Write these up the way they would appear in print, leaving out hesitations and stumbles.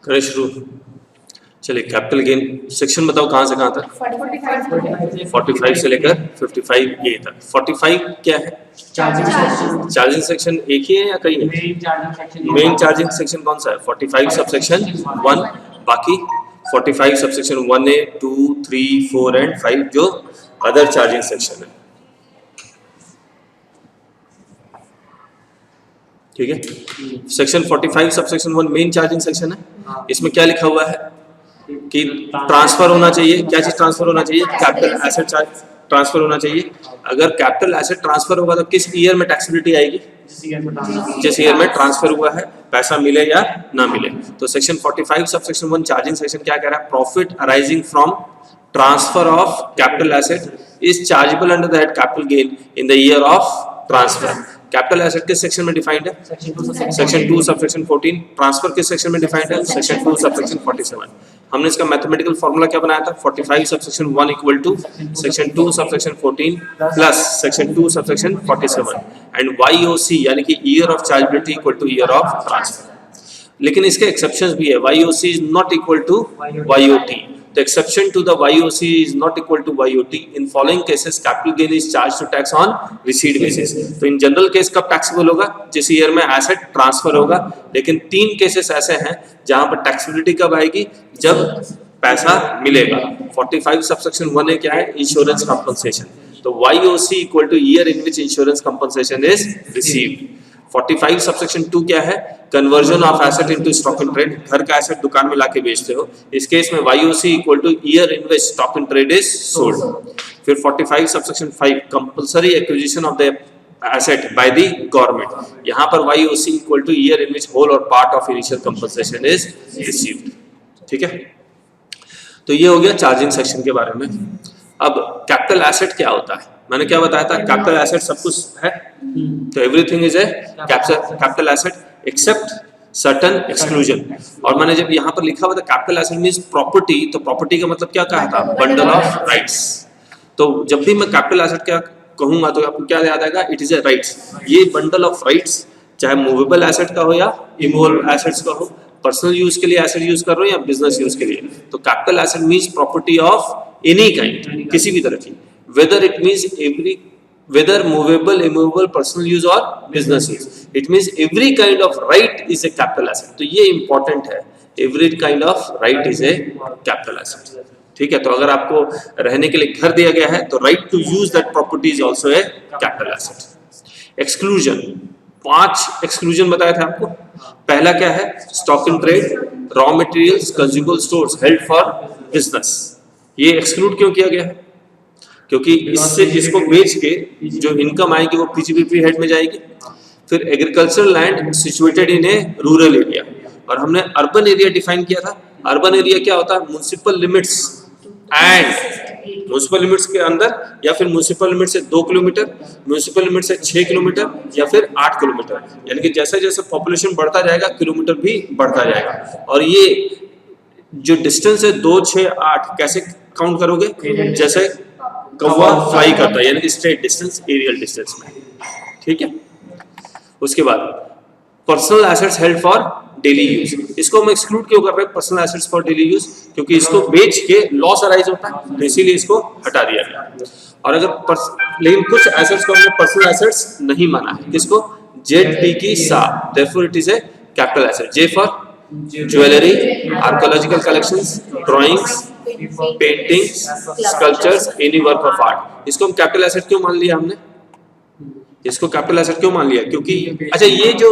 करें शुरू। चलिए कैपिटल गेन सेक्शन बताओ कहाँ से कहाँ तक? 45 से लेकर 55 ए तक। 45 क्या है? चार्जिंग सेक्शन एक ही है या कई है? मेन चार्जिंग सेक्शन कौन सा है? 45 सबसेक्शन 1, बाकी 45 सबसेक्शन 1A 2 3 4 एंड 5 जो अदर चार्जिंग सेक्शन है। ठीक है, section 45 subsection 1 main charging section है। इसमें क्या लिखा हुआ है कि ट्रांसफर होना चाहिए। क्या चीज ट्रांसफर होना चाहिए? कैपिटल एसेट ट्रांसफर होना चाहिए। अगर कैपिटल एसेट ट्रांसफर होगा तो किस ईयर में टैक्सेबिलिटी आएगी? जिस ईयर में ट्रांसफर हुआ है, पैसा मिले या ना मिले। तो सेक्शन 45 सबसेक्शन 1 चार्जिंग सेक्शन क्या कह रहा है? Profit arising from transfer of capital asset is chargeable under the head capital gain in the year of transfer. Capital asset किस सेक्शन में डिफाइंड है? Section 2 subsection 14। ट्रांसफर किस सेक्शन में defined है? Section 2 subsection 47। हमने इसका मैथमेटिकल फॉर्मूला क्या बनाया था? 45 subsection 1 equal to section 2 subsection 14 plus section 2 subsection 47 and YOC यानी कि year of chargeability equal to year of transfer. लेकिन इसके एक्सेप्शंस भी है। YOC is not equal to YOT। The exception to the YOC is not equal to YOT. In following cases, capital gain is charged to tax on receipt basis. तो in general case कब taxable होगा? जिस year में asset transfer होगा। लेकिन 3 cases ऐसे हैं जहां पर टैक्सेबिलिटी कब आएगी? जब पैसा मिलेगा। 45 सबसेक्शन 1 क्या है? Insurance compensation. तो YOC equal to year in which insurance compensation is received. 45 subsection 2 क्या है? Conversion of asset into stock in trade. घर का एसेट दुकान में लाके बेचते हो। इस केस में YOC equal to year in which stock in trade is sold. फिर 45 subsection 5 compulsory acquisition of the asset by the government. यहां पर YOC equal to year in which whole और part of initial compensation is received. ठीक है, तो ये हो गया चार्जिंग सेक्शन के बारे में। अब कैपिटल एसेट क्या होता है? मैंने क्या बताया था? कैपिटल एसेट सब कुछ है, तो everything is a capital asset except certain exclusion. और मैंने जब यहाँ पर लिखा हुआ था कैपिटल एसेट मींस प्रॉपर्टी, तो प्रॉपर्टी का मतलब क्या कहा था? Bundle of rights. तो जब भी मैं कैपिटल एसेट क्या कहूंगा तो आपको क्या याद आएगा? It is a rights. ये बंडल ऑफ राइट्स चाहे मूवेबल एसेट का हो या इमूवेबल एसेट्स का हो, पर्सनल यूज के लिए एसेट यूज कर रहे हो या बिजनेस यूज के लिए। तो capital asset means property of any kind, किसी भी तरह की, whether it means whether movable, immovable, personal use or business use. It means every kind of right is a capital asset. तो ये important है, every kind of right is a capital asset. ठीक है, तो अगर आपको रहने के लिए घर दिया गया है तो right to use that property is also a capital asset. Exclusion, 5 exclusion बताया था आपको। पहला क्या है? stock in trade, raw materials, consumable stores held for business. ये exclude क्यों किया गया है? क्योंकि इससे इसको बेच के जो इनकम आएगी वो PGBP हेड में जाएगी। फिर agricultural land situated in A rural area, और हमने अर्बन एरिया डिफाइन किया था। अर्बन एरिया क्या होता है? Municipal limits and municipal limits के अंदर, या फिर म्युनिसिपल लिमिट से 2 किलोमीटर, म्युनिसिपल लिमिट से 6 किलोमीटर या फिर 8 किलोमीटर। यानी कि जैसे जैसे पॉपुलेशन बढ़ता जाएगा किलोमीटर भी बढ़ता जाएगा। और ये जो डिस्टेंस है 2, 6, 8 कैसे काउंट करोगे? जैसे कौवा फ्लाई करता है, यानी कि स्ट्रेट डिस्टेंस, एरियल डिस्टेंस में। ठीक है, उसके बाद personal assets held for daily use. इसको हम एक्सक्लूड क्यों कर रहे हैं? Personal assets for daily use, क्योंकि इसको बेच के लॉस अराइज होता है, तो इसीलिए इसको हटा दिया गया। और अगर लेकिन कुछ एसेट्स को हमने पर्सनल एसेट्स नहीं माना है। किसको? ZP की सा, therefore it is a capital asset. J for jewellery, archaeological collections, drawings, paintings, sculptures, any work of art. इसको हम कैपिटल एसेट क्यों मान लिया हमने? इसको कैपिटल एसेट क्यों मान लिया? क्योंकि अच्छा ये जो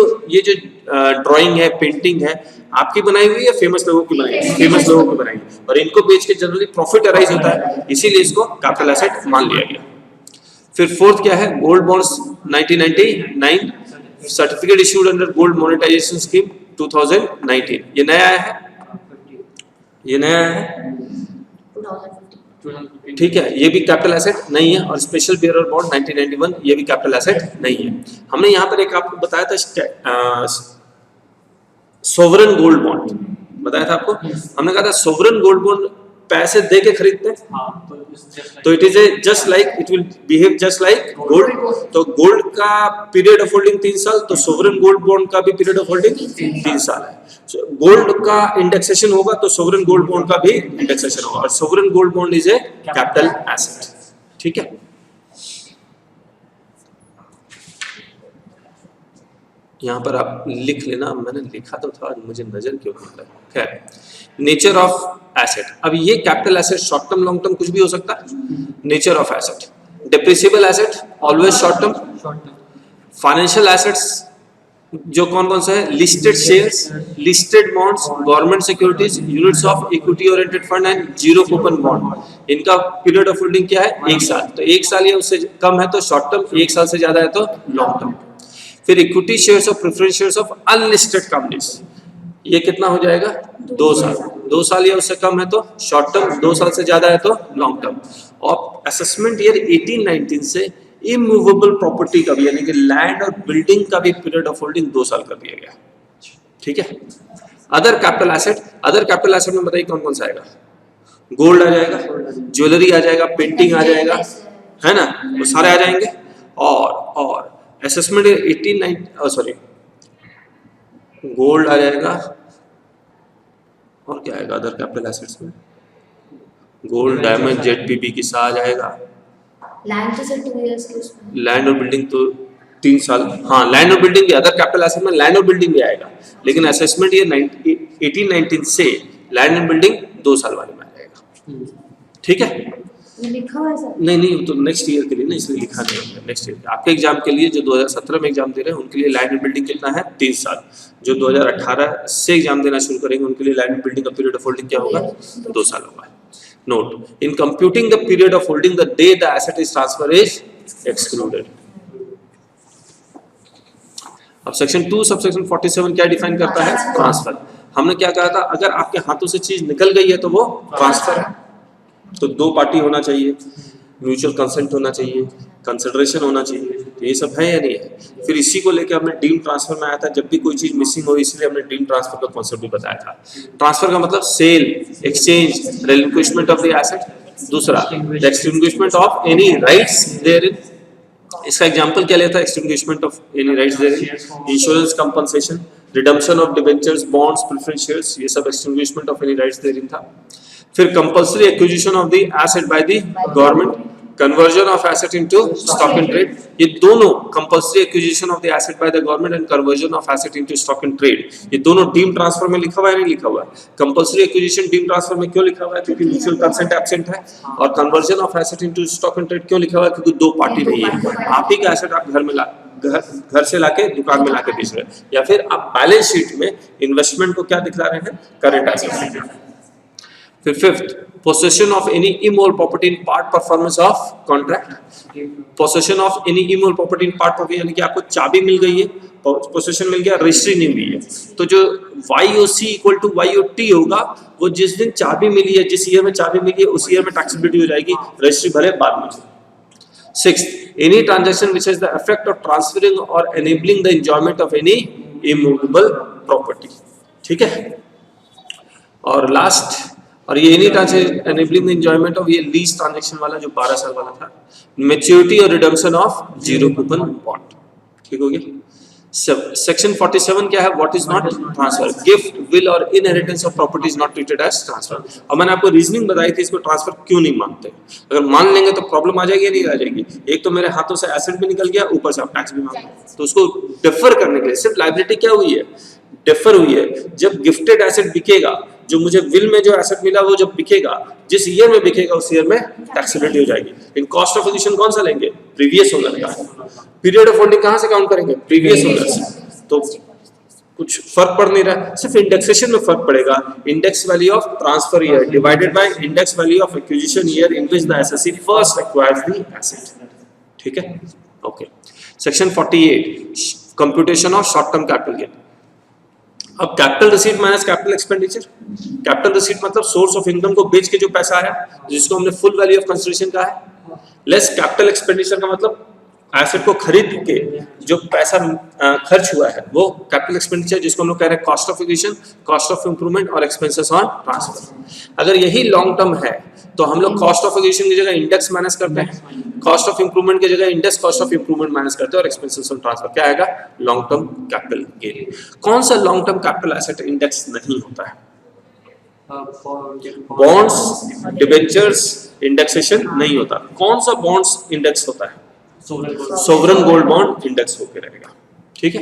ड्राइंग है, पेंटिंग है, आपकी बनाई हुई है, फेमस लोगों की बनाई है, फेमस लोगों की बनाई है, और इनको बेच के जनरली प्रॉफिट अराइज होता है, इसीलिए इसको कैपिटल एसेट मान लिया गया। फिर फोर्थ क्या है? Gold bonds 1999, certificate issued under gold monetisation scheme 2019। ये नया आया है, ये नया है, ठीक है। ये भी कैपिटल एसेट नहीं है। और स्पेशल बियरर बॉन्ड 1991, ये भी कैपिटल एसेट नहीं है। हमने यहाँ पर एक आपको बताया था सोवरेन गोल्ड बॉन्ड, बताया था आपको। हमने कहा था सोवरेन गोल्ड बॉन्ड पैसे दे के खरीदते हैं, तो it is a just like, it will behave just like gold. तो गोल्ड का पीरियड ऑफ होल्डिंग 3 साल, तो सोवरेन गोल्ड बॉन्ड का भी पीरियड ऑफ होल्डिंग 3 साल है। गोल्ड का इंडेक्सेशन होगा तो सोवरेन गोल्ड बॉन्ड का भी इंडेक्सेशन होगा, और sovereign gold bond is a capital asset. ठीक है, यहाँ पर आप लिख लेना, मैंने लिखा तो था, मुझे नजर क्यों नहीं आता। खैर, नेचर ऑफ एसेट, अब ये capital asset short term long term कुछ भी हो सकता है। Nature of asset, depreciable asset always short term. Financial assets जो कौन कौन सा है, listed shares, listed bonds, government securities, units of equity oriented fund and zero coupon bond. इनका पीरियड ऑफ होल्डिंग क्या है, 1 साल। तो 1 साल या उससे कम है तो शॉर्ट टर्म, 1 साल से ज्यादा है तो लॉन्ग टर्म। फिर इक्विटी शेयर्स और preference shares of unlisted companies, ये कितना हो जाएगा, 2 साल। 2 साल या उससे कम है तो शॉर्ट टर्म, 2 साल से ज्यादा है तो लॉन्ग टर्म। और असेसमेंट ईयर 18-19 से इमूवेबल प्रॉपर्टी का भी, यानी कि लैंड और बिल्डिंग का भी पीरियड ऑफ होल्डिंग 2 साल कर दिया गया। ठीक है, other capital asset, other capital asset में बताइए कौन कौन सा आएगा, गोल्ड आ जाएगा, ज्वेलरी आ जाएगा, पेंटिंग आ जाएगा, है ना, वो सारे आ जाएंगे। और असेसमेंट 18-19 सॉरी, गोल्ड आ जाएगा, और क्या आएगा अदर कैपिटल एसेट्स में, गोल्ड, डायमंड, जेडपीपी की सा आ जाएगा। लैंड तो सर 2 इयर्स के उसमें, लैंड और बिल्डिंग तो 3 साल, हाँ लैंड और बिल्डिंग भी, अदर कैपिटल एसेट में लैंड और बिल्डिंग भी आएगा, लेकिन असेसमेंट ये 18-19 से लैंड एंड बिल्डिंग 2 साल वाले में आ जाएगा। ठीक है, ये लिखा हुआ है सर? नहीं तो नेक्स्ट ईयर के लिए ना, इसलिए लिखा नहीं है। नेक्स्ट ईयर आपके एग्जाम के लिए, जो 2017 में एग्जाम दे रहे हैं उनके लिए लैंड एंड बिल्डिंग कितना है, 3 साल। जो 2018 से एग्जाम देना शुरू करेंगे उनके लिए लैंड एंड बिल्डिंग का पीरियड ऑफ होल्डिंग क्या होगा, 2 साल होगा। Note, in computing the period of holding, the day the asset is transferred is excluded. अब सेक्शन 2 सबसेक्शन 47 क्या डिफाइन करता है, ट्रांसफर। हमने क्या कहा था, अगर आपके हाथों से चीज निकल गई है तो वो ट्रांसफर है। तो 2 पार्टी होना चाहिए, म्यूचुअल कंसेंट होना चाहिए, कंसिडरेशन होना चाहिए, तो ये सब है या नहीं है। फिर इसी को लेकर हमने डीम ट्रांसफर में आया था, जब भी कोई चीज मिसिंग हो, इसलिए हमने डीम ट्रांसफर का कॉन्सेप्ट भी बताया था। ट्रांसफर का मतलब sale, exchange, relinquishment of the asset. दूसरा, the extinguishment of any rights therein. इसका एग्जांपल क्या लेता है, extinguishment of any rights therein, insurance compensation, redemption of debentures, bonds, preference shares, ये सब extinguishment of any rights therein था। फिर compulsory acquisition of the asset by the government, conversion of asset into stock in trade. ये दोनों, compulsory acquisition of the asset by the government and conversion of asset into stock in trade, ये दोनों deem transfer में लिखा हुआ है, नहीं लिखा हुआ है। कंपल्सरी एक्विजिशन डीम ट्रांसफर में क्यों लिखा हुआ है, क्योंकि म्यूचुअल कंसेंट एब्सेंट है। और conversion of asset into stock in trade क्यों लिखा हुआ है, क्योंकि 2 पार्टी नहीं है। आप ही का एसेट आप घर से लाके दुकान में लाके बेच रहे हैं, या फिर आप बैलेंस शीट में इन्वेस्टमेंट को क्या दिखला रहे हैं, करंट एसेट। फिर 5th, possession of any immovable property in part performance of contract। possession of any immovable property in part property, यानी कि आपको चाबी मिल गई है, पोसेशन मिल गया, रजिस्ट्री नहीं हुई है, तो जो YOC इक्वल टू YOT होगा, वो जिस दिन चाबी मिली है, जिस ईयर में चाबी मिली है, उस ईयर में टैक्सेबिलिटी हो जाएगी, रजिस्ट्री भले बाद में। 6th, any transaction which has the effect of transferring or enabling the enjoyment of any immovable property। ठीक है, और लास्ट, और ये any transaction enabling the enjoyment of, ये लीज ट्रांजैक्शन वाला जो 12 साल वाला था। मैच्योरिटी और redemption of zero coupon bond. ठीक हो गया। सेक्शन 47 क्या है, what is not transfer, gift, will और inheritance of property is not treated as transfer. और मैंने आपको रीजनिंग बताई थी, इसको ट्रांसफर क्यों नहीं मानते। अगर मान लेंगे तो प्रॉब्लम आ जाएगी या नहीं आ जाएगी। एक तो मेरे हाथों से एसेट भी निकल गया, ऊपर से आप टैक्स भी मांगे, तो उसको डिफर करने के लिए सिर्फ लायबिलिटी क्या हुई है, डिफर हुई है। जब गिफ्टेड एसेट बिकेगा, जो मुझे विल में जो एसेट मिला वो जब बिकेगा, जिस ईयर में बिकेगा उस ईयर में टैक्सेबिलिटी हो जाएगी। इन कॉस्ट ऑफ एक्विजिशन कौन सा लेंगे, प्रीवियस ओनर का। पीरियड ऑफ होल्डिंग कहां से काउंट करेंगे, प्रीवियस ओनर से। तो कुछ फर्क पड़ नहीं रहा, सिर्फ इंडेक्सेशन में फर्क पड़ेगा। Index value of transfer year divided by index value of acquisition year in which the assessee first acquires the asset. ठीक है, okay. Section 48, computation of short term capital gain. अब capital receipt minus capital expenditure. Capital receipt मतलब source of income को बेच के जो पैसा आया, जिसको हमने फुल वैल्यू ऑफ कंसिडरेशन कहा है, लेस कैपिटल एक्सपेंडिचर का मतलब एसेट को खरीद के जो पैसा खर्च हुआ है वो कैपिटल एक्सपेंडिचर, जिसको हम लोग कह रहे हैं cost of acquisition, cost of improvement और एक्सपेंसेस ऑन ट्रांसफर। अगर यही लॉन्ग टर्म है तो हम लोग कॉस्ट ऑफ एक्विजिशन की जगह इंडेक्स माइनस करते हैं, कॉस्ट ऑफ इंप्रूवमेंट की जगह index cost of improvement minus करते हैं और एक्सपेंसेस ऑन ट्रांसफर क्या आएगा, लॉन्ग टर्म कैपिटल गेन। कौन सा long term capital asset index नहीं होता है? बॉन्ड्स, डिबेंचर्स इंडेक्सेशन नहीं होता। कौन सा बॉन्ड्स इंडेक्स होता है? सोवरेन गोल्ड बॉन्ड इंडेक्स होके रहेगा। ठीक है,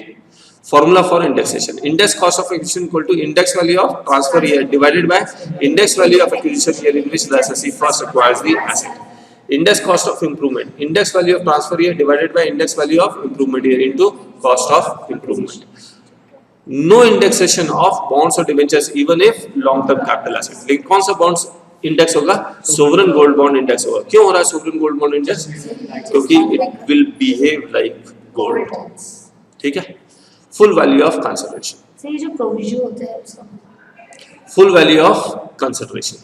formula for indexation, index cost of acquisition equal to index value of transfer year divided by index value of acquisition year in which the assessee first acquires the asset. Index cost of improvement, index value of transfer year divided by index value of improvement year into cost of improvement. No indexation of bonds और debentures even if long term capital asset. लेकिन कौन सा bonds index होगा? Sovereign gold bond index होगा। क्यों हो रहा है सोवरेन गोल्ड बॉन्ड इंडेक्स? क्योंकि it will behave like gold. ठीक है, full value of consideration, sir ये जो प्रोविजन होता है उसका full value of consideration,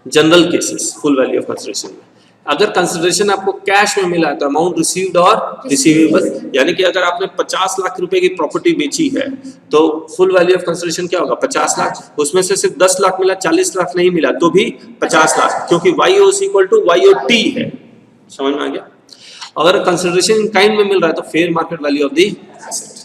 general cases full value of consideration में अगर कंसिडरेशन आपको कैश में मिला तो अमाउंट रिसीव्ड और रिसीवेबल, यानी कि अगर आपने 50 लाख रुपए की प्रॉपर्टी बेची है तो फुल वैल्यू ऑफ कंसिडरेशन क्या होगा? 50 लाख। उसमें से सिर्फ 10 लाख मिला, 40 लाख नहीं मिला तो भी 50 लाख, क्योंकि YOC इक्वल टू YOT है। समझ में आ गया? अगर कंसिडरेशन इन काइंड में मिल रहा है तो fair market value of the asset.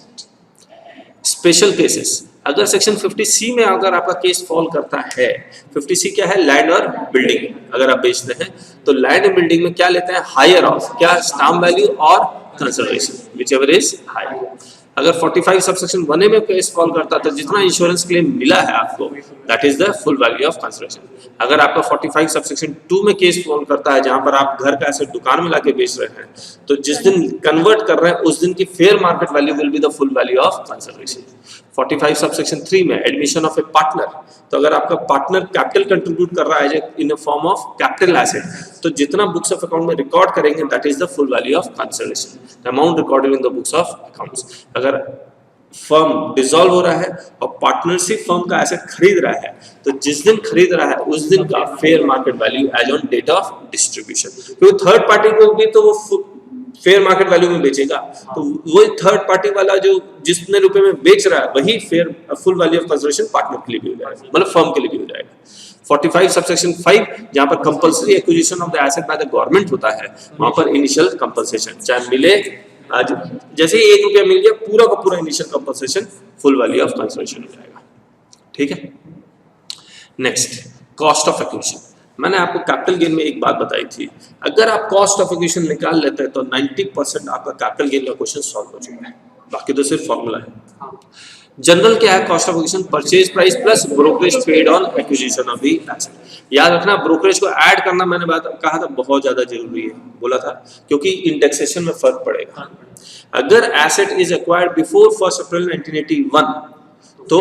Special cases, अगर सेक्शन 50C में अगर आपका केस फॉल करता है, 50C क्या है? लैंड और बिल्डिंग अगर आप बेचते हैं तो लैंड एंड बिल्डिंग में क्या लेते हैं? हायर ऑफ क्या? स्टाम्प वैल्यू और कंसिडरेशन व्हिचएवर इज हायर। अगर 45 सबसेक्शन 1A में केस फॉल करता है तो जितना इंश्योरेंस क्लेम मिला है आपको that is the full value of consideration. अगर आपका 45 सबसेक्शन 2 में केस फॉल करता है जहां पर आप घर का एसेट दुकान में लाके बेच रहे हैं तो जिस दिन कन्वर्ट कर रहे हैं उस दिन की fair market value will be the full value of consideration. 45 subsection 3 में एडमिशन ऑफ ए पार्टनर, तो अगर आपका पार्टनर कैपिटल कंट्रीब्यूट कर रहा है in a form of capital asset तो जितना बुक्स ऑफ अकाउंट में रिकॉर्ड करेंगे that is the full value of consideration, the amount recorded in the books of accounts. अगर फर्म डिसॉल्व हो रहा है और पार्टनरशिप फर्म का एसेट खरीद रहा है तो जिस दिन खरीद रहा है उस दिन का fair market value as on date of distribution, क्योंकि थर्ड पार्टी को भी तो वो फेयर मार्केट वैल्यू में बेचेगा तो वही थर्ड पार्टी वाला जो जितने रुपए में बेच रहा है वही fair full value of consideration partner के लिए भी हो जाएगा, मतलब फर्म के लिए भी हो जाएगा। 45 सबसेक्शन 5 जहां पर compulsory acquisition of the asset by the government होता है वहां पर इनिशियल कंपनसेशन चाहे मिले आज जैसे ही 1 रुपया मिल गया पूरा का पूरा initial compensation full value of consideration हो जाएगा। ठीक है, नेक्स्ट कॉस्ट ऑफ एक्विजिशन। मैंने आपको कैपिटल गेन में एक बात बताई थी, अगर आप कॉस्ट ऑफ एक्विजिशन निकाल लेते हैं तो 90% आपका कैपिटल गेन का क्वेश्चन सॉल्व हो चुका है, बाकी तो सिर्फ फॉर्मूला है। जनरल क्या है? Cost of acquisition purchase price plus brokerage paid on acquisition of the asset. याद रखना ब्रोकरेज को ऐड करना मैंने बात कहा था बहुत ज्यादा जरूरी है, बोला था, क्योंकि इंडेक्सेशन में फर्क पड़ेगा। अगर asset is acquired before 1 April 1981 तो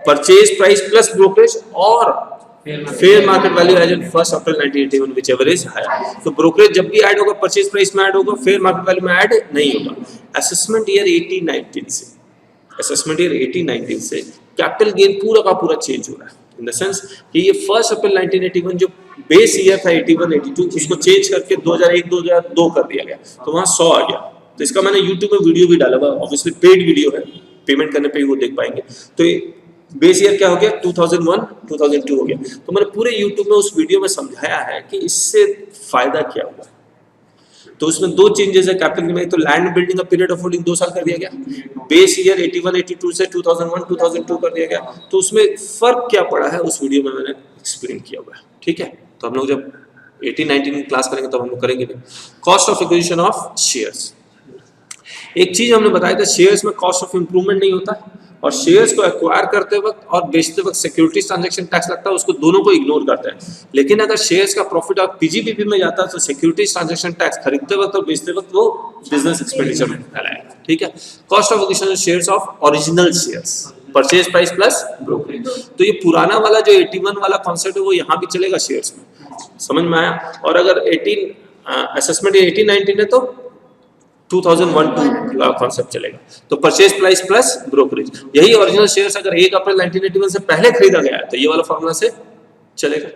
परचेज प्राइस प्लस ब्रोकरेज और fair market value as on 1 April 1981 whichever is higher. तो ब्रोकरेज जब भी ऐड होगा परचेज प्राइस में ऐड होगा, फेयर मार्केट वैल्यू में ऐड नहीं होगा। असेसमेंट ईयर 1819 से असेसमेंट ईयर 1819 से कैपिटल गेन पूरा का पूरा चेंज हो रहा है इन द सेंस कि ये 1 अप्रैल 1981 जो बेस ईयर था 81 82 उसको चेंज करके 2001 2002 कर दिया गया तो वहां 100 आ गया। तो इसका मैंने YouTube में वीडियो भी डाला हुआ, ऑब्वियसली पेड वीडियो है, पेमेंट करने पे ही वो देख पाएंगे। तो बेस ईयर क्या हो गया 2001 2002 हो गया। तो मैंने पूरे YouTube में उस वीडियो में समझाया है कि इससे फायदा क्या हुआ। तो उसमें 2 चेंजेस है कैपिटल में, तो लैंड बिल्डिंग का पीरियड ऑफ होल्डिंग 2 साल कर दिया गया, बेस ईयर 81 82 से 2001 2002 कर दिया गया। तो उसमें फर्क क्या पड़ा है उस वीडियो में मैंने एक्सप्लेन किया हुआ है। ठीक है, तो हम लोग जब 18-19 क्लास करेंगे तो हम लोग करेंगे भी। Cost of acquisition of shares, एक चीज हमने बताया था, शेयर्स में कॉस्ट ऑफ इंप्रूवमेंट नहीं होता और शेयर्स को एक्वायर करते वक्त और बेचते वक्त सिक्योरिटीज ट्रांजैक्शन टैक्स लगता है, उसको दोनों को इग्नोर करते हैं। लेकिन अगर शेयर्स का प्रॉफिट और पीजीबीपी में जाता है तो सिक्योरिटीज ट्रांजैक्शन टैक्स खरीदते वक्त और बेचते वक्त वो बिजनेस एक्सपेंडिचर में फैलाएगा। ठीक है, cost of acquisition shares of original shares purchase price plus brokerage. तो ये पुराना वाला जो 81 वाला कॉन्सेप्ट है वो यहाँ भी चलेगा शेयर्स में, समझ में आया। और अगर 18 असेसमेंट 18-19 है तो 2001-2 कॉन्सेप्ट चलेगा। तो परचेज प्राइस प्लस ब्रोकरेज, यही ओरिजिनल शेयर्स अगर 1 अप्रैल 1981 से पहले खरीदा गया है तो ये वाला फॉर्मूला से चलेगा।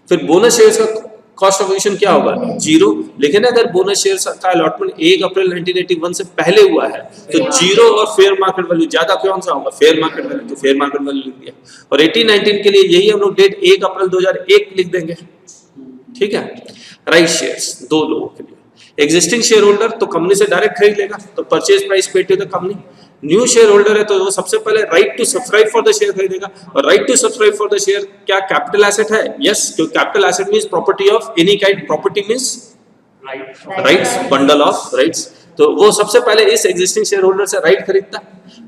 फिर बोनस शेयर्स का कॉस्ट ऑफ एक्विजिशन क्या होगा 0। लेकिन अगर बोनस शेयर का अलॉटमेंट 1 अप्रैल 1981 से पहले हुआ है तो 0 और फेयर मार्केट वैल्यू ज्यादा कौन सा होगा फेयर मार्केट वैल्यू, तो फेयर मार्केट वैल्यू लिख दिया। और 18-19 के लिए यही हम लोग डेट 1 अप्रैल 2001 लिख देंगे, ठीक है। राइट शेयर्स 2 लोगों के लिए, एग्जिस्टिंग शेयर होल्डर तो कंपनी से डायरेक्ट खरीद लेगा तो purchase price paid to the company. New shareholder है तो वो सबसे पहले right to subscribe for the share खरीदेगा। और right to subscribe for the share क्या कैपिटल एसेट है? यस, क्योंकि capital asset means property of any kind, property means rights, bundle of rights. तो वो सबसे पहले इस एग्जिस्टिंग शेयर होल्डर से राइट खरीदता,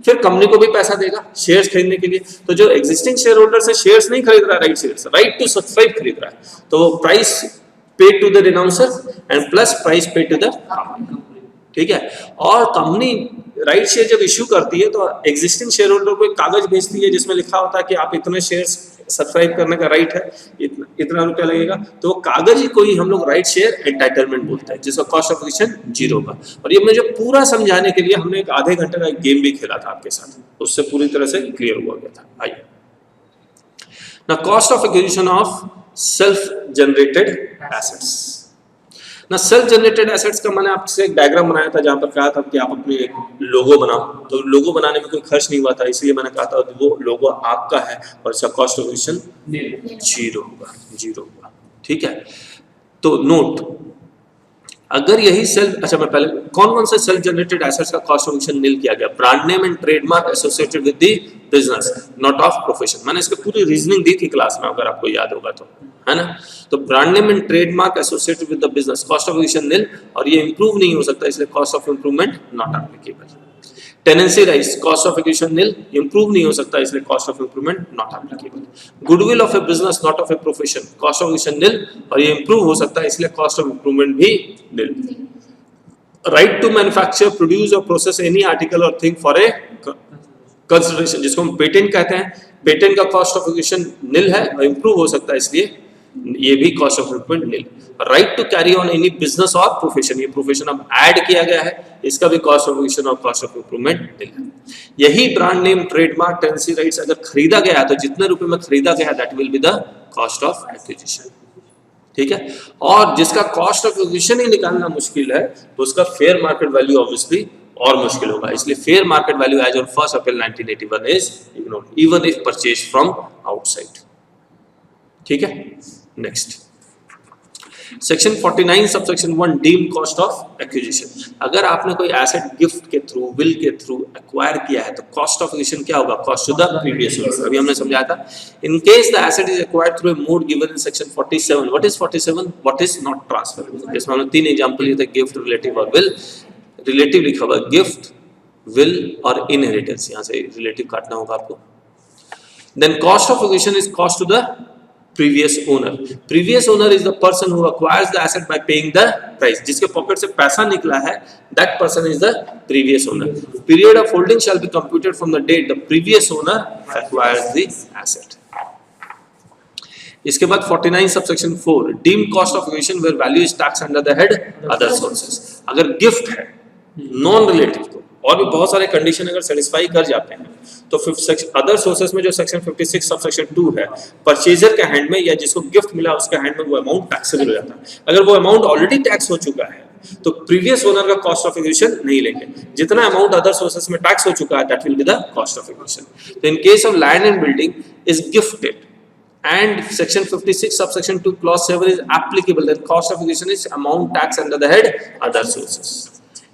फिर कंपनी को भी पैसा देगा शेयर्स खरीदने के लिए। तो जो एग्जिस्टिंग शेयर होल्डर से शेयर्स नहीं खरीद रहा है right shares, right to subscribe खरीद रहा है, तो price paid to the renouncer and plus price paid to the company, ठीक है। और कंपनी राइट शेयर जब इश्यू करती है तो एग्जिस्टिंग शेयर होल्डर को एक कागज भेजती है जिसमें लिखा होता है कि आप इतने शेयर्स सब्सक्राइब करने का राइट है, इतना रुपया लगेगा। तो वो कागज ही कोई हम लोग राइट शेयर एंटाइटलमेंट बोलते हैं, जिसका कॉस्ट ऑफ एक्विजिशन 0 होगा। और ये मुझे पूरा समझाने के लिए हमने एक आधे घंटे का एक गेम भी खेला था आपके साथ, उससे पूरी तरह से क्लियर हुआ गया था। आइए ना, cost of acquisition of self generated assets. ना सेल्फ जनरेटेड एसेट्स का मैंने आपसे एक डायग्राम बनाया था जहां पर कहा था कि आप अपने एक लोगो बनाओ, तो लोगो बनाने में कोई खर्च नहीं हुआ था, इसलिए मैंने कहा था वो लोगो आपका है और इसका कॉस्ट ऑफ एक्विजिशन 0 होगा, ठीक है। तो नोट, अगर यही सेल्फ, अच्छा मैं पहले कौन से सेल्फ जनरेटेड एसेट्स का कॉस्ट ऑफ एक्विजिशन नील किया गया? Brand name and trademark associated with the business, not of profession. मैंने इसकी पूरी रीजनिंग दी थी क्लास में, अगर आपको याद होगा तो, है ना। तो brand name and trademark associated with the business, cost of acquisition nil, और ये इंप्रूव नहीं हो सकता, इसलिए cost of improvement not applicable. Tenancy rights, cost of acquisition nil, improve नहीं हो सकता, इसलिए cost of improvement not applicable. Goodwill of a business not of a profession, cost of acquisition nil, और ये इंप्रूव हो सकता है, इसलिए कॉस्ट ऑफ इंप्रूवमेंट भी नील। राइट टू मैन्युफैक्चर, प्रोड्यूस और प्रोसेस एनी आर्टिकल और थिंग फॉर ए कंसिडरेशन, जिसको हम पेटेंट कहते हैं, पेटेंट का कॉस्ट ऑफ एक्विजिशन नील है और इंप्रूव हो सकता है, इसलिए ये भी cost of improvement nil. Right to carry on any business और प्रोफेशन, ये प्रोफेशन अब ऐड किया गया है, इसका भी कॉस्ट ऑफ एक्विजिशन और कॉस्ट ऑफ इंप्रूवमेंट नील है। यही brand name, trademark, tenancy rights अगर खरीदा गया है तो जितने रुपए में खरीदा गया that will be the cost of acquisition, ठीक है। और जिसका कॉस्ट ऑफ एक्विजिशन ही निकालना मुश्किल है तो उसका फेयर मार्केट वैल्यू ऑब्वियसली और मुश्किल होगा, इसलिए fair market value as on 1 April 1981 is ignored even if purchase from outside, ठीक है। Next, section 49 subsection 1 deemed cost of acquisition. अगर आपने कोई एसेट गिफ्ट के थ्रू, विल के थ्रू एक्वायर किया है तो कॉस्ट ऑफ एक्विजिशन क्या होगा? Cost to the previous owner. अभी हमने समझाया था, in case the asset is acquired through a mode given in section 47। What is 47? What is not transfer. इसमें हमने 3 एग्जांपल लिए थे, गिफ्ट, रिलेटिव और विल। रिलेटिव लिखा हुआ, गिफ्ट, विल और इनहेरिटेंस, यहां से रिलेटिव काटना होगा आपको। Then cost of acquisition is cost to the previous owner. Previous owner is the person who acquires the asset by paying the price. जिसके पॉकेट से पैसा निकला है, that person is the previous owner. Period of holding shall be computed from the date the previous owner acquires the asset. इसके बाद 49 subsection 4 deemed cost of acquisition where value is taxed under the head other sources. अगर gift है non relative को और भी बहुत सारे condition अगर सेटिस्फाई कर जाते हैं तो अदर सोर्सेस में जो सेक्शन 56 सबसेक्शन 2 है, परचेजर के हैंड में या जिसको गिफ्ट मिला उसके हैंड में वो अमाउंट टैक्सेबल हो जाता है। अगर वो अमाउंट ऑलरेडी टैक्स हो चुका है तो प्रीवियस ओनर का कॉस्ट ऑफ एक्विजिशन नहीं लेंगे, जितना अमाउंट अदर सोर्सेस में टैक्स हो चुका है that will be the cost of acquisition. तो in case of land and building is gifted and section 56 subsection 2 clause 7 is applicable, then cost of acquisition is amount tax under the head other sources.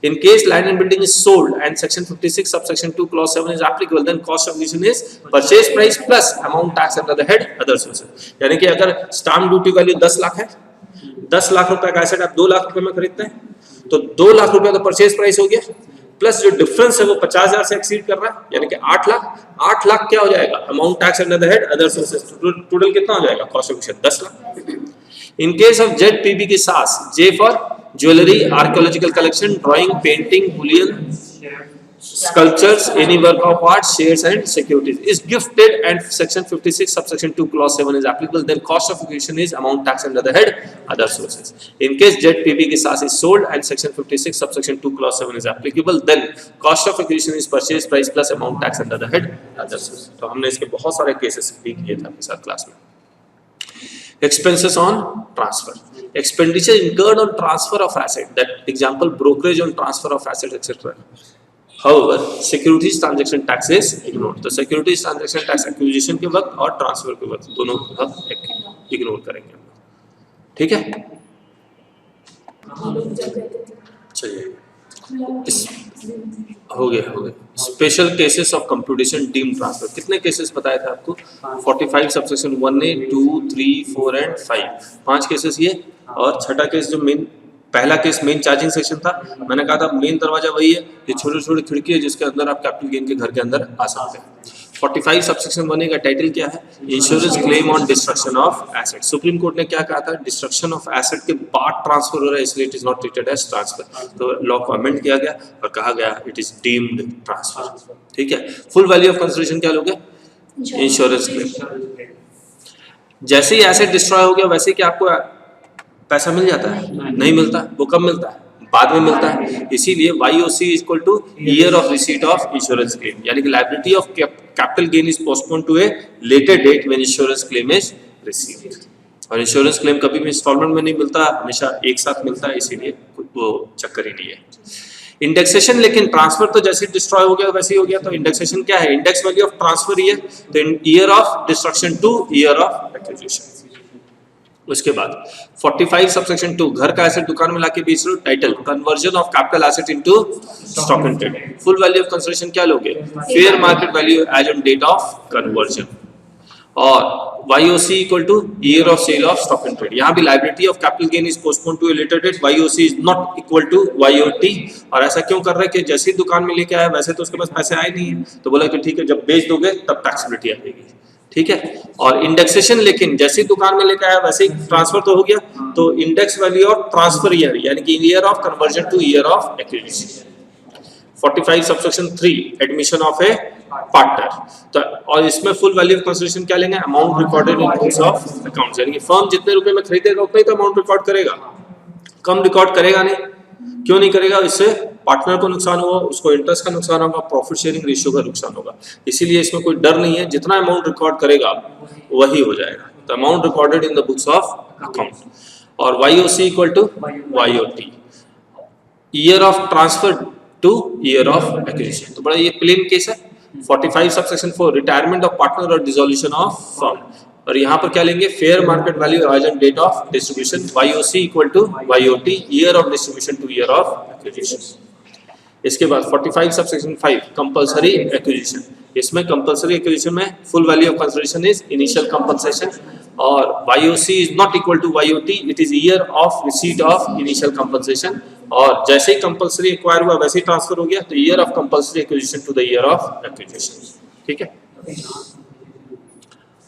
In case land and building is sold and section 56 subsection 2 clause 7 is applicable, then cost of acquisition is purchase price plus amount tax under the head other sources. यानी कि अगर stamp duty value 10 lakh है, 10 लाख रुपए का asset आप 2 लाख रुपए में खरीदते हैं तो 2 लाख रुपए का परचेज प्राइस हो गया, प्लस जो डिफरेंस है वो 50,000 से एक्सीड कर रहा है, यानी कि 8 लाख क्या हो जाएगा? Amount tax under the head other sources. Total कितना हो जाएगा cost of acquisition? 10 lakh. In case of ZPB की सास, J for jewellery, archaeological collection, drawing, painting, Boolean, sculptures, any work of art, shares and securities is gifted and section 56 subsection 2 clause 7 is applicable, then cost of acquisition is amount tax under the head other sources. In case ZPB की सास is sold and section 56 subsection 2 clause 7 is applicable, then cost of acquisition is purchase price plus amount tax under the head other sources. तो हमने इसके बहुत सारे cases भी किए थे आपके साथ क्लास में। Expenses on transfer. Expenditure incurred on transfer of asset, that example brokerage on transfer of asset etc. However, securities transaction tax is ignored. तो securities transaction tax acquisition के वक्त और transfer के वक्त दोनों वक्त इग्नोर करेंगे, ठीक है। चलिए हो गया। Special cases of computation deem transfer, कितने केसेस बताए थे आपको? 45 सबसेक्शन 1A 2 3 4 एंड 5, 5 केसेस ये। और छठा केस जो मेन, पहला केस मेन चार्जिंग सेक्शन था, मैंने कहा था मेन दरवाजा वही है, ये छोटे छोटे खिड़की है जिसके अंदर आप कैपिटल गेन के घर के अंदर आ सकते हैं। 45 सबसेक्शन 1A का टाइटल क्या है? Insurance claim on destruction of asset. Supreme court ने क्या कहा था? डिस्ट्रक्शन ऑफ एसेट के बाद ट्रांसफर हो रहा है, इसलिए it is not treated as transfer. तो लॉ को अमेंड किया गया और कहा गया इट इज डीम्ड ट्रांसफर, ठीक है। फुल वैल्यू ऑफ कंसिडरेशन क्या लोगे? Insurance claim. जैसे ही एसेट डिस्ट्रॉय हो गया वैसे ही क्या आपको पैसा मिल जाता है? नहीं मिलता। वो कब मिलता है? बाद में मिलता है। इसीलिए YOC is equal to year of receipt of insurance claim, यानी कि liability of capital gain is postponed to a later date when insurance claim is received. और इंश्योरेंस क्लेम कभी भी इंस्टॉलमेंट में नहीं मिलता, हमेशा एक साथ मिलता है, इसीलिए वो चक्कर ही नहीं है। इंडेक्सेशन, लेकिन ट्रांसफर तो जैसे डिस्ट्रॉय हो गया वैसे ही हो गया। तो इंडेक्सेशन क्या है? इंडेक्स वैल्यू ऑफ ट्रांसफर ही है, तो year of destruction to year of acquisition. उसके बाद 45 सबसेक्शन 2, घर का एसेट दुकान में लाके बेच रहे हो, title conversion of capital asset into stock and trade. Full value of consideration क्या लोगे? Fair market value as on date of conversion. और YOC equal to year of sale of stock and trade. यहाँ भी liability of capital gain is postponed to a later date, YOC is not equal to YOT। और ऐसा क्यों कर रहा है कि जैसे ही दुकान में लेके आया वैसे तो उसके पास पैसे आए नहीं है, तो बोला कि ठीक है जब बेच दोगे तब टैक्सेबिलिटी आएगी, ठीक है। और इंडेक्सेशन, लेकिन जैसे ही दुकान में लेकर आया वैसे ही ट्रांसफर तो हो गया, तो index value of transfer year यानी कि year of conversion to year of acquisition. 45 subsection 3, admission of A partner. तो और इसमें फुल वैल्यू ऑफ कंसिडरेशन क्या लेंगे? Amount recorded in books of accounts, यानी कि फर्म जितने रुपए में खरीदेगा उतना ही तो अमाउंट रिकॉर्ड करेगा, कम रिकॉर्ड करेगा नहीं। क्यों नहीं करेगा? इससे पार्टनर को नुकसान होगा, उसको इंटरेस्ट का नुकसान होगा, प्रॉफिट शेयरिंग रेशियो का नुकसान होगा। इसीलिए इसमें कोई डर नहीं है, जितना अमाउंट रिकॉर्ड करेगा वही हो जाएगा। तो amount recorded in the books of account. और YOC equal to YOT, year of transfer to year of acquisition. तो बड़ा ये प्लेन केस है। 45 सबसेक्शन 4, रिटायरमेंट ऑफ पार्टनर और डिसोल्यूशन ऑफ फर्म। और यहाँ पर क्या लेंगे? Fair market value as on date of distribution, YOC equal to YOT, year of distribution to year of acquisition. इसके बाद 45 सबसेक्शन 5, कंपल्सरी एक्विजिशन। इसमें कंपल्सरी एक्विजिशन में full value of consideration is initial compensation, और YOC is not equal to YOT, it is year of receipt of initial compensation. और जैसे ही compulsory acquire हुआ वैसे ही transfer हो गया, तो year of compulsory acquisition to the year of acquisition, ठीक है।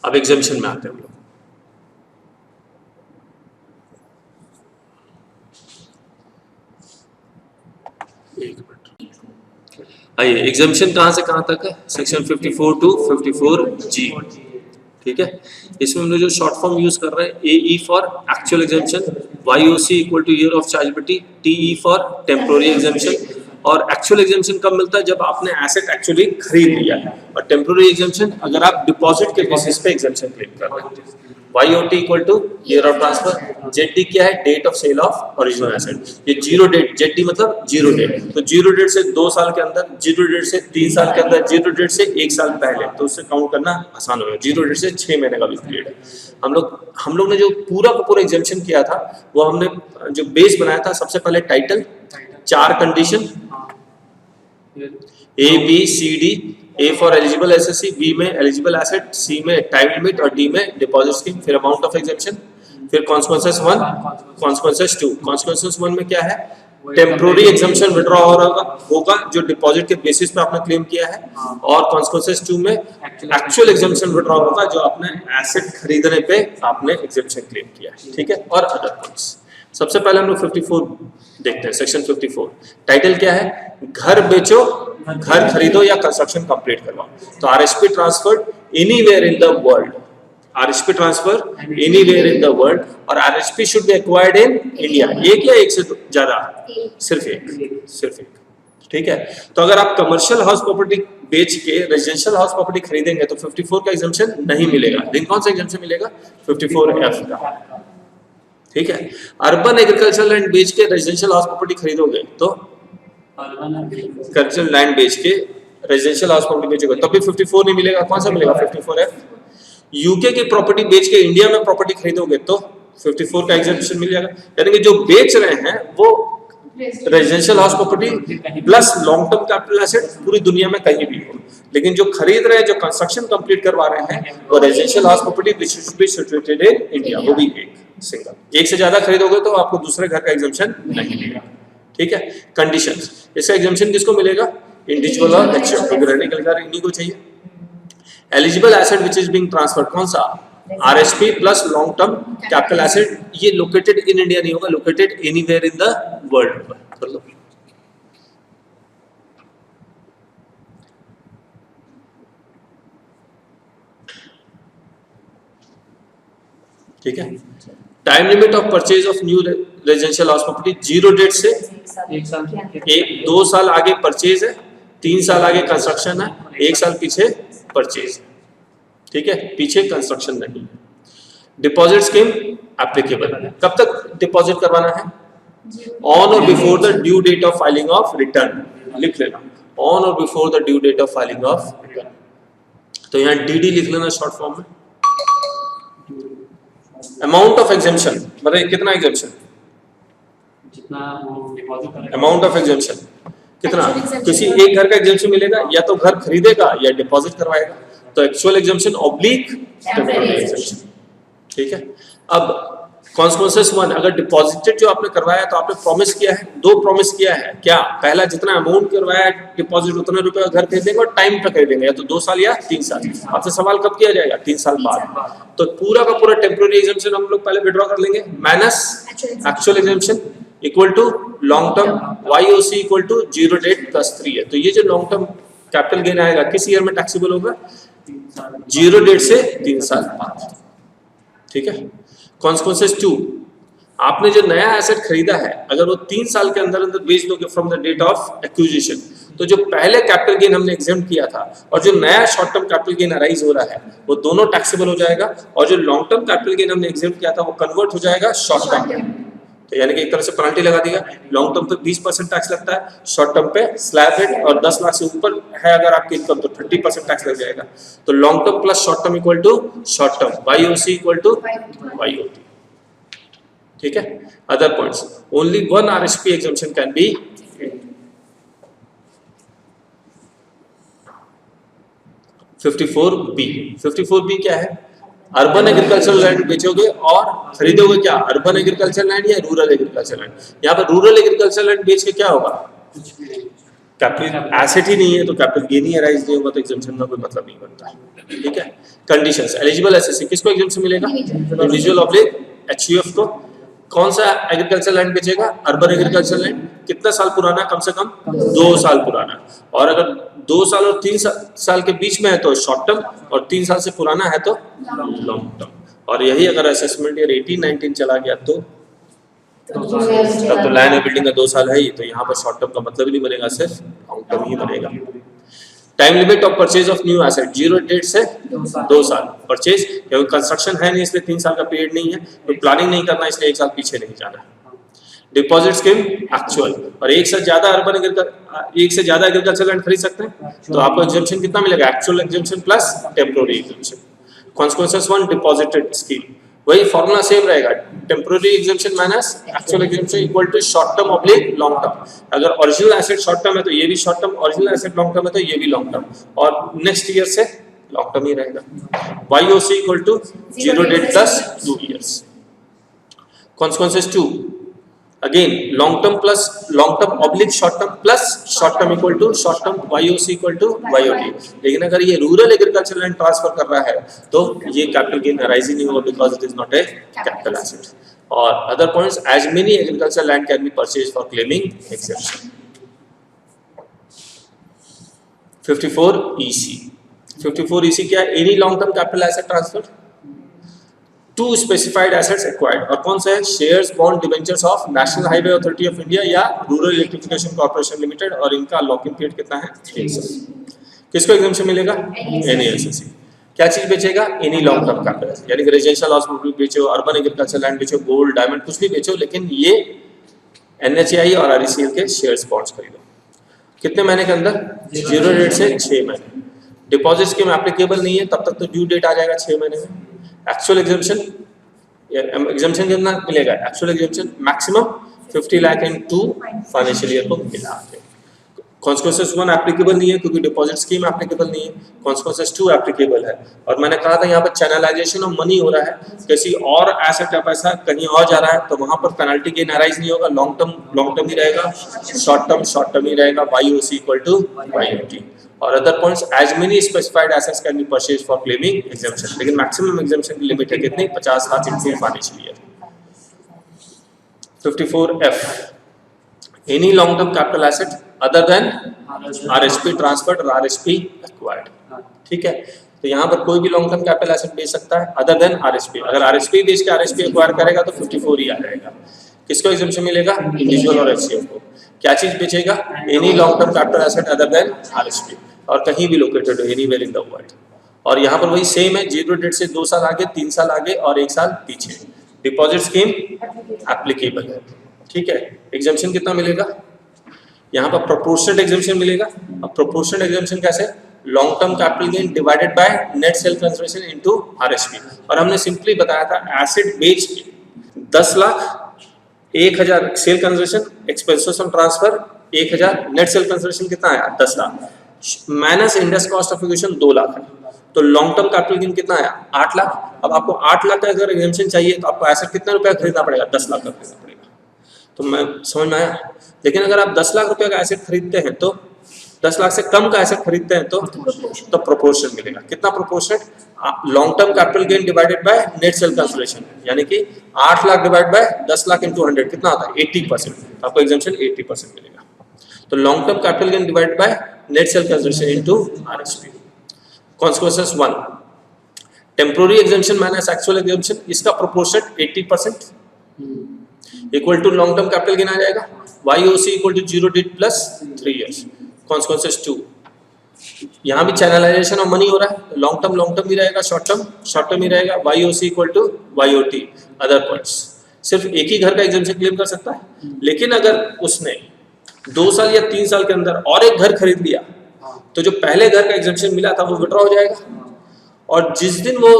अब एग्जामिशन में आते हैं हम लोग। एक मिनट, आइए एग्जामिशन कहां से कहां तक है? सेक्शन 54 टू 54G, ठीक है। इसमें हम लोग जो शॉर्ट फॉर्म यूज कर रहे हैं, AE for actual exemption, YOC equal to year of chargeability, TE for temporary exemption. और एक्चुअल एग्जामिशन कब मिलता है? जब आपने एसेट एक्चुअली खरीद लिया है। और टेम्पोररी एग्जामिशन अगर आप डिपॉजिट के बेसिस पे एग्जामिशन क्लेम कर रहे हैं। YOT equal to year of transfer, ZD क्या है? Date of sale of original asset. ये जीरो डेट, ZD मतलब जीरो डेट, तो जीरो डेट से 2 साल के अंदर, जीरो डेट से 3 साल के अंदर, जीरो डेट से 1 साल पहले, तो उससे काउंट करना आसान होगा। जीरो डेट से 6 महीने का भी पीरियड है। हम लोग ने जो पूरा का पूरा एग्जामिशन किया था, वो हमने जो बेस बनाया था, सबसे पहले title, 4 condition A B C D, A for eligible SSC, B में एलिजिबल एसेट, C में टाइम लिमिट और D में डिपॉजिट स्कीम, फिर अमाउंट ऑफ एग्जेम्पशन, फिर कॉन्सिक्वेंसेस 1, कॉन्सिक्वेंसेस 2। कॉन्सिक्वेंसेस 1 में क्या है? टेम्पोररी एग्जेम्पशन विड्रॉ होगा जो डिपॉजिट के बेसिस पे आपने क्लेम किया है। और कॉन्सिक्वेंसेस 2 में एक्चुअल एग्जेम्पशन विड्रॉ होगा जो आपने एसेट खरीदने पे आपने एग्जेम्पशन क्लेम किया है, ठीक है। और अदर पॉइंट्स। सबसे पहले हम लोग 54 देखते हैं, सेक्शन 54। टाइटल क्या है? घर बेचो, घर खरीदो या कंस्ट्रक्शन कंप्लीट करवाओ। तो RHP transferred anywhere in the world, RHP transfer anywhere in the world, और RHP should be acquired in India. एक या एक से ज्यादा? सिर्फ एक, ठीक है। तो अगर आप कमर्शियल हाउस प्रॉपर्टी बेच के रेजिडेंशियल हाउस प्रॉपर्टी खरीदेंगे तो 54 का एग्जाम्पशन नहीं मिलेगा। लेकिन कौन सा एग्जाम्पशन मिलेगा? 54F का। ठीक है। अर्बन एग्रीकल्चर लैंड बेच के रेजिडेंशियल हाउस प्रॉपर्टी खरीदोगे तो एग्रीकल्चर लैंड बेच के रेजिडेंशियल हाउस प्रॉपर्टी बेचोगे तब भी 54 नहीं मिलेगा। कौन सा मिलेगा? 54 है। यूके की प्रॉपर्टी बेच के इंडिया में प्रॉपर्टी खरीदोगे तो 54 का एग्जेम्पशन मिल जाएगा। यानी कि जो बेच रहे हैं वो residential house property plus long term capital asset पूरी दुनिया में कहीं भी हो, लेकिन जो खरीद रहे हैं, जो कंस्ट्रक्शन कंप्लीट करवा रहे हैं वो residential house property which should be situated in India, वो भी एक सिंगल। एक से ज्यादा खरीदोगे तो आपको दूसरे घर का एग्जेम्पशन नहीं मिलेगा। ठीक है। कंडीशंस, इसका एग्जेम्पशन किसको मिलेगा? इंडिविजुअल और एक्सचेंज को रहने के लिए इन्हीं को चाहिए। Eligible asset which is being transferred, कौन सा? RSP plus long term capital asset. ये लोकेटेड इन इंडिया नहीं होगा, located anywhere in the world कर लो। ठीक है। Time limit of purchase of new residential house property 0 date से 2 साल आगे परचेज है, 3 साल आगे कंस्ट्रक्शन है, 1 साल पीछे परचेज। ठीक है, पीछे कंस्ट्रक्शन नहीं। डिपॉजिट स्कीम एप्लीकेबल, कब तक डिपॉजिट करवाना है? ऑन और before the due date of filing of return, लिख लेना, ऑन और before the due date of filing of return. तो यहाँ डीडी लिख लेना शॉर्ट फॉर्म में। अमाउंट ऑफ एग्जेम्पशन, मतलब कितना एग्जेम्पशन? जितना वो डिपॉजिट अमाउंट ऑफ एग्जेम्पशन कितना? किसी एक घर का एग्जेम्पशन मिलेगा, या तो घर खरीदेगा या डिपॉजिट करवाएगा, तो actual exemption oblique temporary exemption. ठीक है। अब कॉन्सिक्वेंसेस 1, अगर डिपॉजिटेड जो आपने करवाया तो आपने प्रॉमिस किया है, 2 प्रॉमिस किया है। क्या? पहला, जितना अमाउंट करवाया डिपॉजिट उतने रुपए का घर खरीदेंगे और टाइम पे खरीदेंगे, या तो 2 साल या 3 साल। आपसे सवाल कब किया जाएगा? 3 साल बाद। तो पूरा का पूरा टेम्पररी एग्जेम्पशन हम लोग पहले विड्रॉ कर लेंगे, minus actual exemption equal to long term YOC equal to 0 date plus 3 है। तो ये जो लॉन्ग टर्म कैपिटल गेन आएगा किस ईयर में टैक्सेबल होगा? 0 डेट से 3 साल बाद। ठीक है। कॉन्सिक्वेंसेस 2, आपने जो नया एसेट खरीदा है अगर वो 3 साल के अंदर अंदर बेच दोगे from the date of acquisition, तो जो पहले कैपिटल गेन हमने एग्जेम्प्ट किया था और जो नया short term capital gain arise हो रहा है वो दोनों टैक्सेबल हो जाएगा, और जो लॉन्ग टर्म कैपिटल गेन हमने एग्जेम्प्ट किया था वो कन्वर्ट हो जाएगा शॉर्ट टर्म। तो यानी कि एक तरह से पेनल्टी लगा देगा। लॉन्ग टर्म पे 20% टैक्स लगता है, शॉर्ट टर्म पे स्लैब रेट, और 10 लाख से ऊपर है अगर आपकी इनकम तो 30% टैक्स लग जाएगा। तो long term plus short term equal to short term, YOC equal to YOT। ठीक है। Other points, only 1 RSP exemption can be. 54B, 54B क्या है? अर्बन एग्रीकल्चरल लैंड बेचोगे और खरीदोगे क्या? अर्बन एग्रीकल्चर लैंड या रूरल एग्रीकल्चर लैंड? यहाँ पर रूरल एग्रीकल्चर लैंड बेच के क्या होगा? कैपिटल एसेट ही नहीं है तो कैपिटल गेन ही अराइज नहीं होगा, तो एग्जेम्पशन का कोई मतलब नहीं बनता। ठीक है। कंडीशंस, एलिजिबल एसएससी किसको एग्जेम्पशन मिलेगा? इंडिविजुअल ऑब्लिक HUF को। कौन सा एग्रीकल्चर लैंड बेचेगा? Urban agriculture land. कितना साल पुराना? कम से कम 2 साल पुराना, और अगर 2 साल और 3 साल के बीच में है तो शॉर्ट टर्म, और 3 साल से पुराना है तो लॉन्ग टर्म। और यही अगर असेसमेंट ईयर 18-19 चला गया तो तब तो लैंड और बिल्डिंग का 2 साल है ही, तो यहाँ पर शॉर्ट टर्म का मतलब ही नहीं बनेगा, सिर्फ लॉन्ग टर्म ही बनेगा। Time limit of purchase of new asset 0 date से 2 साल परचेज, क्योंकि कंस्ट्रक्शन है नहीं इसलिए 3 साल का पीरियड नहीं है, तो प्लानिंग नहीं करना इसलिए 1 साल पीछे नहीं जाना। डिपॉजिट स्कीम एक्चुअल, और एक से ज्यादा एग्रीकल्चर लैंड खरीद सकते हैं, तो आपको एग्जेम्पशन कितना मिलेगा? Actual exemption plus temporary exemption. Consequences 1, deposited scheme, वही फॉर्मूला सेम रहेगा, temporary exemption minus actual exemption equal to short term oblique long term. अगर ओरिजिनल एसेट शॉर्ट टर्म है तो ये भी short term, original asset long term है तो ये भी लॉन्ग टर्म, और नेक्स्ट ईयर से लॉन्ग टर्म ही रहेगा। YOC equal to 0 date plus 2 years. Consequences 2, again long term plus long term oblique short term plus short term equal to short term, YOC equal to YOT। लेकिन अगर ये rural agriculture land transfer कर रहा है तो ये capital gain arise ही नहीं होगा, because it is not a capital asset. और other points, as many agriculture land can be purchase for claiming exception. 54 EC, 54 EC क्या है? Any long term capital asset transfer to specified assets acquired, और कौन सा है? Shares, bond, debentures of national highway authority of India या rural electrification corporation limited, और इनका lock in period कितना है? 1 साल। किसको एग्जेम्पशन मिलेगा? NASSC। क्या चीज बेचेगा? Any long term capital asset, यानी कि रेजिडेंशियल हाउस प्रॉपर्टी बेचो, अर्बन एग्रीकल्चर लैंड बेचो, गोल्ड डायमंड कुछ भी बेचो, लेकिन ये NHAI और RECL के शेयर्स बॉन्ड्स खरीदो। कितने महीने के अंदर? 0 डेट से 6 महीने। डिपॉजिट स्कीम एप्लीकेबल नहीं है तब तक तो ड्यू डेट आ जाएगा 6 महीने में। एक्चुअल एग्जम्पशन कितना मिलेगा? Actual exemption maximum 50 lakh in 2 financial year को मिला के। कॉन्सिक्वेंसेस 1 एप्लीकेबल नहीं है क्योंकि डिपॉजिट स्कीम एप्लीकेबल नहीं है। कॉन्सिक्वेंसेस 2 एप्लीकेबल है। और मैंने कहा था यहाँ पर चैनलाइजेशन ऑफ मनी हो रहा है, किसी और एसेट का पैसा कहीं और जा रहा है तो वहां पर पेनल्टी गेन अराइज नहीं होगा, लॉन्ग टर्म ही रहेगा, शॉर्ट टर्म ही रहेगा, YOC इक्वल टू YOT। और other points, as many specified assets can be purchased for claiming exemption, लेकिन मैक्सिमम एग्जम्पशन की लिमिट है कितनी? 50 lakh in 2 financial year. 54F, any long term capital asset other than RSP transferred और RSP acquired. ठीक है, तो यहाँ पर कोई भी लॉन्ग टर्म कैपिटल एसेट बेच सकता है अदर देन RSP। अगर RSP बेच के RSP एक्वायर करेगा तो 54 ही आ जाएगा। किसको एग्जम्पशन मिलेगा? इंडिविजुअल और HCF को। क्या चीज बेचेगा? Any long term capital asset other than RSP, और कहीं भी लोकेटेड हो, एनीवेयर इन द वर्ल्ड। और यहाँ पर वही सेम है, 0 डेट से 2 साल आगे, 3 साल आगे और 1 साल पीछे। डिपॉजिट स्कीम एप्लीकेबल है। ठीक है, एग्जम्पशन कितना मिलेगा? यहाँ पर प्रोपोर्शनल एग्जम्पशन मिलेगा। अब प्रोपोर्शनल एग्जम्पशन कैसे? Long term capital gain divided by net sale consideration into RSP। और हमने सिंपली बताया था एसेट बेच के 10 lakh 1000 sale consideration, expenses on transfer 1000, net sale consideration कितना आया? 10 lakh minus Indus cost of acquisition 2 lakh है, तो लॉन्ग टर्म कैपिटल गेन कितना आया? 8 लाख। अब आपको 8 लाख का अगर एग्जम्पशन चाहिए तो आपको एसेट कितने रुपए खरीदना पड़ेगा? 10 लाख का खरीदना पड़ेगा। तो मैं समझ में आया? लेकिन अगर आप 10 लाख रुपए का एसेट खरीदते हैं तो 10 लाख से कम का एसेट खरीदते हैं तो प्रोपोर्शन मिलेगा। कितना proportion? Long term capital gain divided by net sale consideration, यानी कि 8 lakh divide by 10 lakh into 100 कितना आता है? 80%। आपको एग्जम्पशन 80% मिलेगा। तो long term capital gain divided by net sale consideration into RSP। Consequences 1, temporary exemption minus actual exemption, इसका proportion 80% equal to long term capital gain आ जाएगा। YOC equal to 0 date plus 3 years. Consequences 2, यहाँ भी channelisation of money हो रहा है, long term ही रहेगा, शॉर्ट टर्म ही रहेगा, YOC equal to YOT। Other points, सिर्फ एक ही घर का एग्जम्पशन क्लेम कर सकता है, लेकिन अगर उसने 2 साल या 3 साल के अंदर और एक घर खरीद लिया तो जो पहले घर का एग्जम्पशन मिला था वो विड्रॉ हो जाएगा। और जिस दिन वो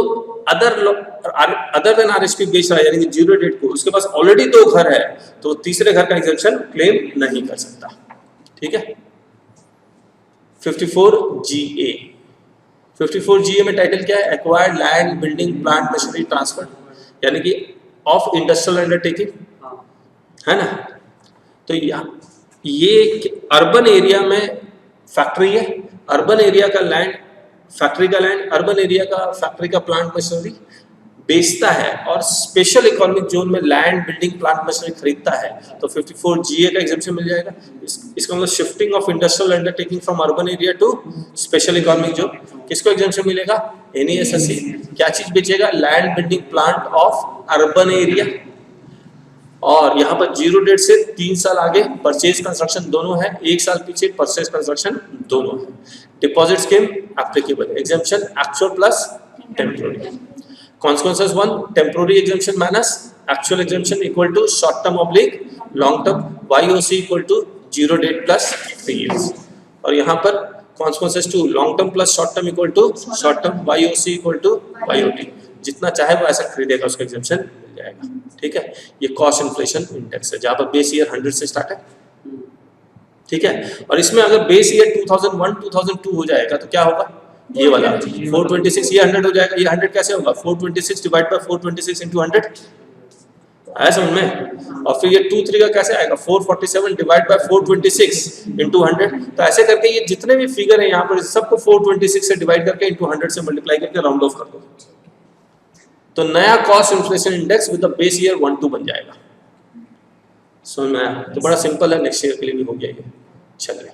अदर देन RSP बेच रहा है, यानी कि 0 डेट को, उसके पास ऑलरेडी 2 घर है तो तीसरे घर का एग्जम्पशन क्लेम नहीं कर सकता। ठीक है। 54GA, 54GA में टाइटल क्या है? Acquired land, building, plant, machinery transfer, यानी कि ऑफ इंडस्ट्रियल अंडरटेकिंग, है ना। तो ये अर्बन एरिया में फैक्ट्री है, अर्बन एरिया का लैंड, फैक्ट्री का लैंड, अर्बन एरिया का फैक्ट्री का प्लांट मशीनरी बेचता है और स्पेशल इकोनॉमिक जोन में लैंड, बिल्डिंग, प्लांट मशीनरी खरीदता है तो 54GA का एग्जम्पशन मिल जाएगा। इसका मतलब shifting of industrial undertaking from urban area to special economic zone. किसको एग्जम्पशन मिलेगा? NESSC। क्या चीज बेचेगा? Land, building, plant of urban area. और यहाँ पर 0 डेट से 3 साल आगे परचेज कंस्ट्रक्शन दोनों है, 1 साल पीछे परचेज कंस्ट्रक्शन दोनों है। Deposit scheme applicable, exemption actual plus temporary. Consequences 1, temporary exemption minus actual exemption equal to short term oblique long term, YOC equal to 0 date plus 3 years. और यहाँ पर consequences 2, long term plus short term equal to short term, YOC equal to YOT। जितना चाहे वो ऐसा खरीदेगा उसका exemption मिल जाएगा। ठीक है, ये कॉस्ट इन्फ्लेशन इंडेक्स है जहाँ पर बेस ईयर 100 से स्टार्ट है। ठीक है, और इसमें अगर बेस ईयर 2001 2002 हो जाएगा तो क्या होगा? ये वाला 426, ये 100 हो जाएगा। ये 100 कैसे होगा? 426 डिवाइड बाय 426 इंटू 100, आया समझ में? और फिर ये 2-3 का कैसे आएगा? 447 डिवाइड बाय 426 इंटू 100। तो ऐसे करके ये जितने भी फिगर है यहाँ पर सबको 426 से डिवाइड करके इंटू 100 से मल्टीप्लाई करके राउंड ऑफ कर दो, तो नया cost inflation index with the base year 1-2 बन जाएगा। समझ में आया? तो बड़ा सिंपल है, नेक्स्ट ईयर के लिए भी हो गया ये। चलिए।